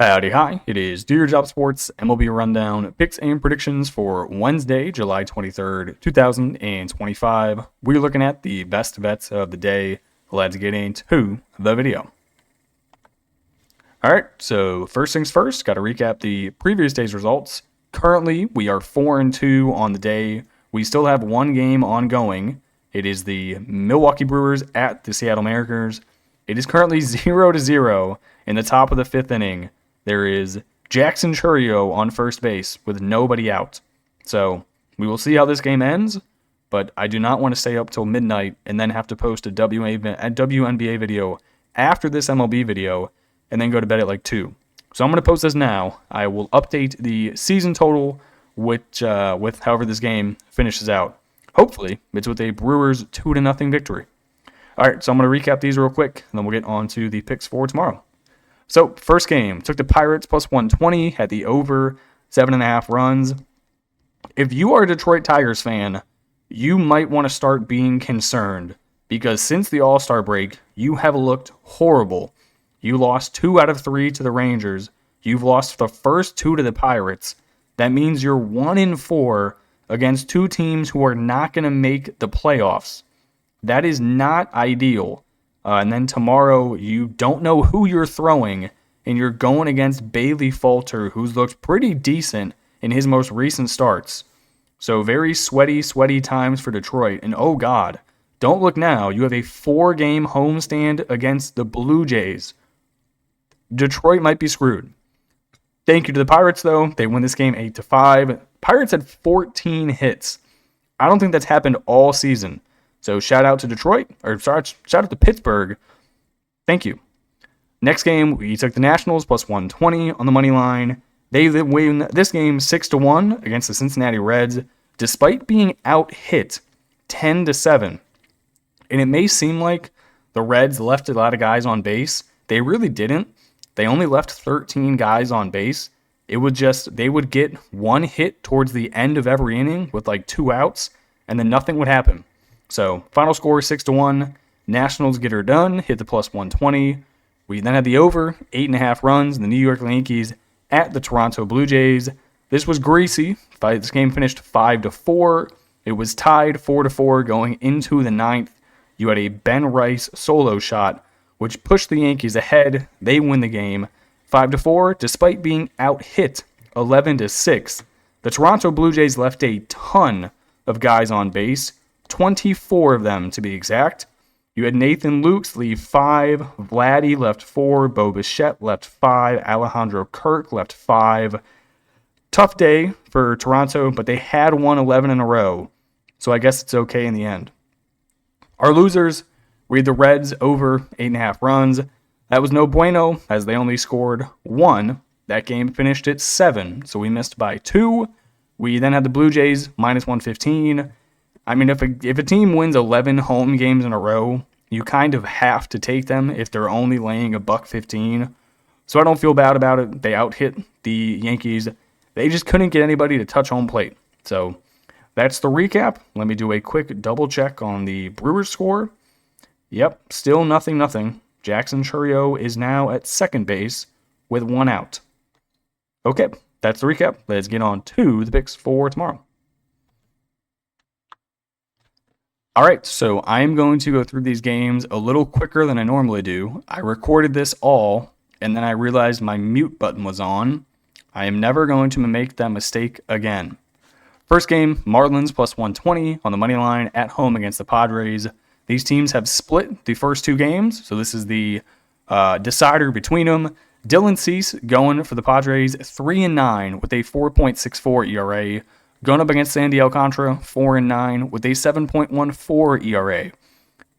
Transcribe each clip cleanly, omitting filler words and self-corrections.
Howdy, hi. It is Do Your Job Sports MLB Rundown picks and predictions for Wednesday, July 23rd, 2025. We're looking at the best bets of the day. Let's get into the video. All right, so first things first, got to recap the previous day's results. Currently, we are 4-2 on the day. We still have one game ongoing. It is the Milwaukee Brewers at the Seattle Mariners. It is currently 0-0 in the top of the fifth inning. There is Jackson Chourio on first base with nobody out. So we will see how this game ends, but I do not want to stay up till midnight and then have to post a WNBA video after this MLB video and then go to bed at like 2. So I'm going to post this now. I will update the season total with however this game finishes out. Hopefully, it's with a Brewers 2-0 victory. All right, so I'm going to recap these real quick, and then we'll get on to the picks for tomorrow. So, first game, took the Pirates plus 120, had the over 7.5 runs. If you are a Detroit Tigers fan, you might want to start being concerned, because since the All-Star break, you have looked horrible. You lost 2 out of 3 to the Rangers. You've lost the first 2 to the Pirates. That means you're 1-4 against 2 teams who are not going to make the playoffs. That is not ideal. And then tomorrow, you don't know who you're throwing, and you're going against Bailey Falter, who's looked pretty decent in his most recent starts. So very sweaty times for Detroit. And oh God, don't look now. You have a 4-game homestand against the Blue Jays. Detroit might be screwed. Thank you to the Pirates, though. They win this game 8-5. Pirates had 14 hits. I don't think that's happened all season. So shout out to Detroit, shout out to Pittsburgh. Thank you. Next game, we took the Nationals plus 120 on the money line. They win this game 6-1 against the Cincinnati Reds, despite being out hit 10-7. And it may seem like the Reds left a lot of guys on base. They really didn't. They only left 13 guys on base. They would get one hit towards the end of every inning with like 2 outs, and then nothing would happen. So, final score 6-1. Nationals get her done, hit the plus 120. We then had the over, 8.5 runs, and the New York Yankees at the Toronto Blue Jays. This was greasy. This game finished 5-4. It was tied 4-4 going into the 9th. You had a Ben Rice solo shot, which pushed the Yankees ahead. They win the game 5-4, despite being out hit 11-6. The Toronto Blue Jays left a ton of guys on base. 24 of them, to be exact. You had Nathan Lukes leave 5, Vladdy left 4, Bo Bichette left 5, Alejandro Kirk left 5. Tough day for Toronto, but they had won 11 in a row, so I guess it's okay in the end. Our losers, we had the Reds over 8.5 runs. That was no bueno, as they only scored 1. That game finished at 7, so we missed by 2. We then had the Blue Jays minus 115. I mean, if a team wins 11 home games in a row, you kind of have to take them if they're only laying $1.15. So I don't feel bad about it. They out-hit the Yankees. They just couldn't get anybody to touch home plate. So that's the recap. Let me do a quick double check on the Brewers score. Yep, still 0-0. Jackson Chourio is now at second base with 1 out. Okay, that's the recap. Let's get on to the picks for tomorrow. All right, so I am going to go through these games a little quicker than I normally do. I recorded this all, and then I realized my mute button was on. I am never going to make that mistake again. First game, Marlins plus 120 on the money line at home against the Padres. These teams have split the first 2 games, so this is the decider between them. Dylan Cease going for the Padres 3-9 with a 4.64 ERA. Going up against Sandy Alcantara, 4-9 with a 7.14 ERA.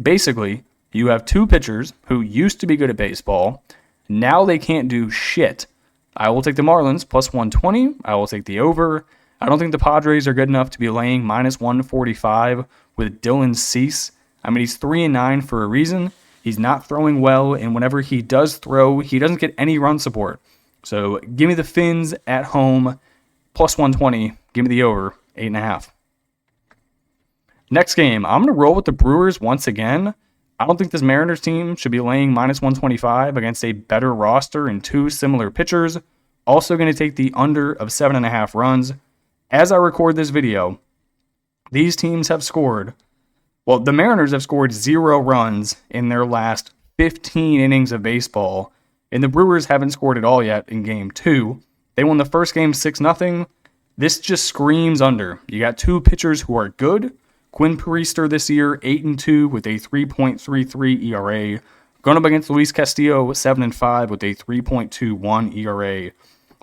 Basically, you have 2 pitchers who used to be good at baseball. Now they can't do shit. I will take the Marlins plus 120. I will take the over. I don't think the Padres are good enough to be laying minus 145 with Dylan Cease. I mean, he's 3-9 for a reason. He's not throwing well, and whenever he does throw, he doesn't get any run support. So give me the Finns at home, plus 120. Give me the over, 8.5. Next game, I'm going to roll with the Brewers once again. I don't think this Mariners team should be laying -125 against a better roster and two similar pitchers. Also going to take the under of 7.5 runs. As I record this video, these teams have scored, well, the Mariners have scored 0 runs in their last 15 innings of baseball, and the Brewers haven't scored at all yet in Game 2. They won the first game 6-0. This just screams under. You got two pitchers who are good. Quinn Priester this year, 8-2 with a 3.33 ERA. Going up against Luis Castillo, 7-5 with a 3.21 ERA.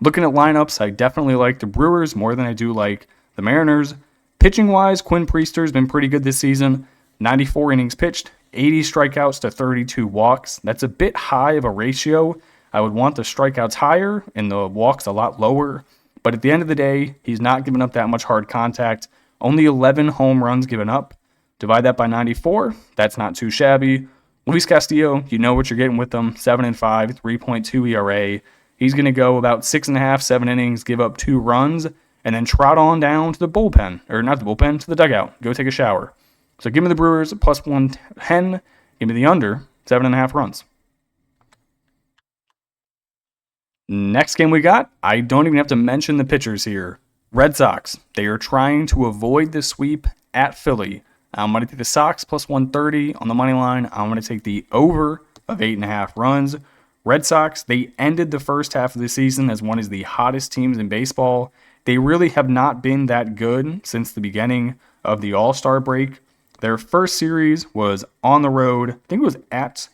Looking at lineups, I definitely like the Brewers more than I do like the Mariners. Pitching-wise, Quinn Priester's been pretty good this season. 94 innings pitched, 80 strikeouts to 32 walks. That's a bit high of a ratio. I would want the strikeouts higher and the walks a lot lower. But at the end of the day, he's not giving up that much hard contact. Only 11 home runs given up. Divide that by 94. That's not too shabby. Luis Castillo, you know what you're getting with him. 7-5, 3.2 ERA. He's going to go about 6.5, 7 innings, give up 2 runs, and then trot on down to the bullpen. Or not the bullpen, to the dugout. Go take a shower. So give me the Brewers plus 110. Give me the under 7.5 runs. Next game we got, I don't even have to mention the pitchers here. Red Sox, they are trying to avoid the sweep at Philly. I'm going to take the Sox plus 130 on the money line. I'm going to take the over of 8.5 runs. Red Sox, they ended the first half of the season as one of the hottest teams in baseball. They really have not been that good since the beginning of the All-Star break. Their first series was on the road. I think it was at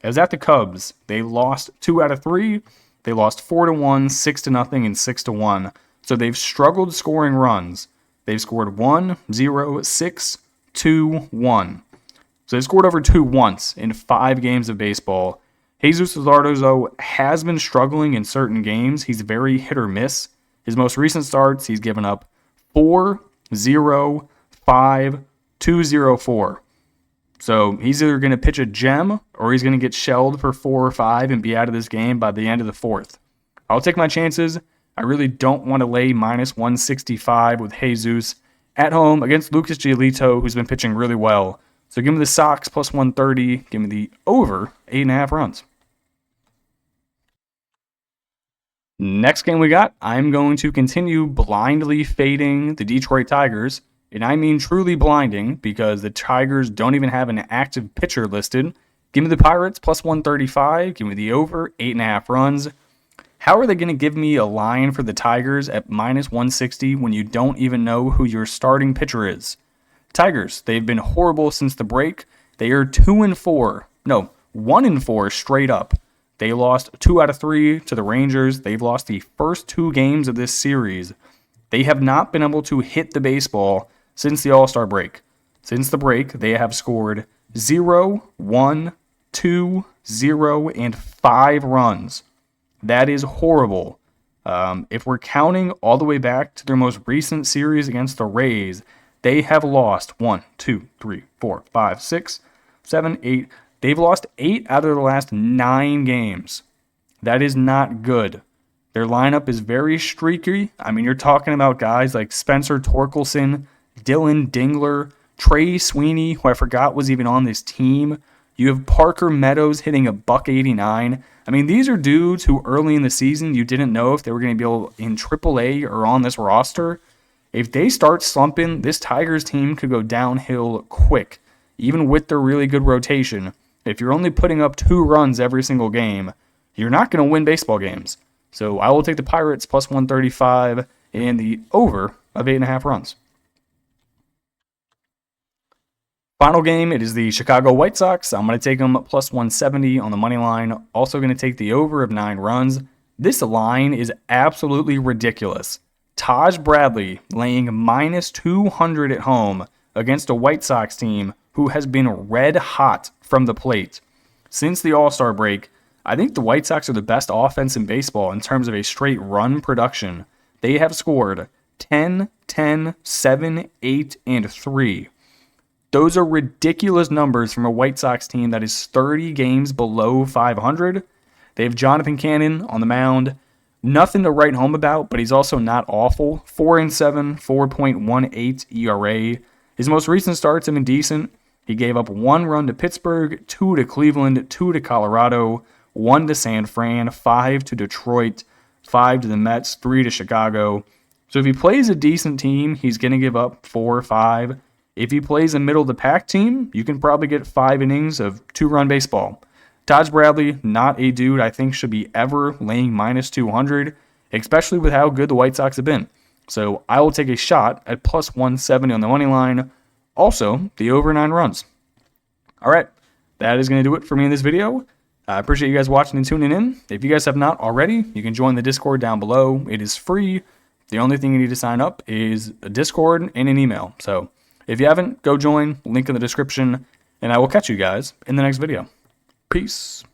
the Cubs. They lost 2 out of 3. They lost 4-1, 6-0, and 6-1. So they've struggled scoring runs. They've scored 1, 0, 6, 2, 1. So they've scored over 2 once in 5 games of baseball. Jesus Luzardo, though, has been struggling in certain games. He's very hit or miss. His most recent starts, he's given up 4, 0, 5, 2, 0, 4. So he's either going to pitch a gem or he's going to get shelled for 4 or 5 and be out of this game by the end of the 4th. I'll take my chances. I really don't want to lay -165 with Jesus at home against Lucas Giolito, who's been pitching really well. So give me the Sox plus 130. Give me the over 8.5 runs. Next game we got, I'm going to continue blindly fading the Detroit Tigers. And I mean truly blinding because the Tigers don't even have an active pitcher listed. Give me the Pirates plus 135. Give me the over 8.5 runs. How are they going to give me a line for the Tigers at -160 when you don't even know who your starting pitcher is? Tigers, they've been horrible since the break. They are 2-4. No, 1-4 straight up. They lost 2 out of 3 to the Rangers. They've lost the first 2 games of this series. They have not been able to hit the baseball since the All-Star break. Since the break, they have scored 0, 1, 2, 0, and 5 runs. That is horrible. If we're counting all the way back to their most recent series against the Rays, they have lost 1, 2, 3, 4, 5, 6, 7, 8. They've lost 8 out of the last 9 games. That is not good. Their lineup is very streaky. I mean, you're talking about guys like Spencer Torkelson, Dylan Dingler, Trey Sweeney, who I forgot was even on this team. You have Parker Meadows hitting a $189. I mean, these are dudes who early in the season you didn't know if they were going to be able in AAA or on this roster. If they start slumping, this Tigers team could go downhill quick, even with their really good rotation. If you're only putting up 2 runs every single game, you're not going to win baseball games. So I will take the Pirates plus 135 and the over of 8.5 runs. Final game, it is the Chicago White Sox. I'm going to take them plus 170 on the money line. Also going to take the over of 9 runs. This line is absolutely ridiculous. Taj Bradley laying -200 at home against a White Sox team who has been red hot from the plate. Since the All-Star break, I think the White Sox are the best offense in baseball in terms of a straight run production. They have scored 10, 10, 7, 8, and 3. Those are ridiculous numbers from a White Sox team that is 30 games below 500. They have Jonathan Cannon on the mound. Nothing to write home about, but he's also not awful. 4-7, 4.18 ERA. His most recent starts have been decent. He gave up 1 run to Pittsburgh, 2 to Cleveland, 2 to Colorado, 1 to San Fran, 5 to Detroit, 5 to the Mets, 3 to Chicago. So if he plays a decent team, he's going to give up 4 or 5. If he plays a middle-of-the-pack team, you can probably get 5 innings of 2-run baseball. Taj Bradley, not a dude I think should be ever laying minus 200, especially with how good the White Sox have been. So I will take a shot at plus 170 on the money line. Also, the over 9 runs. All right, that is going to do it for me in this video. I appreciate you guys watching and tuning in. If you guys have not already, you can join the Discord down below. It is free. The only thing you need to sign up is a Discord and an email. So if you haven't, go join. Link in the description. And I will catch you guys in the next video. Peace.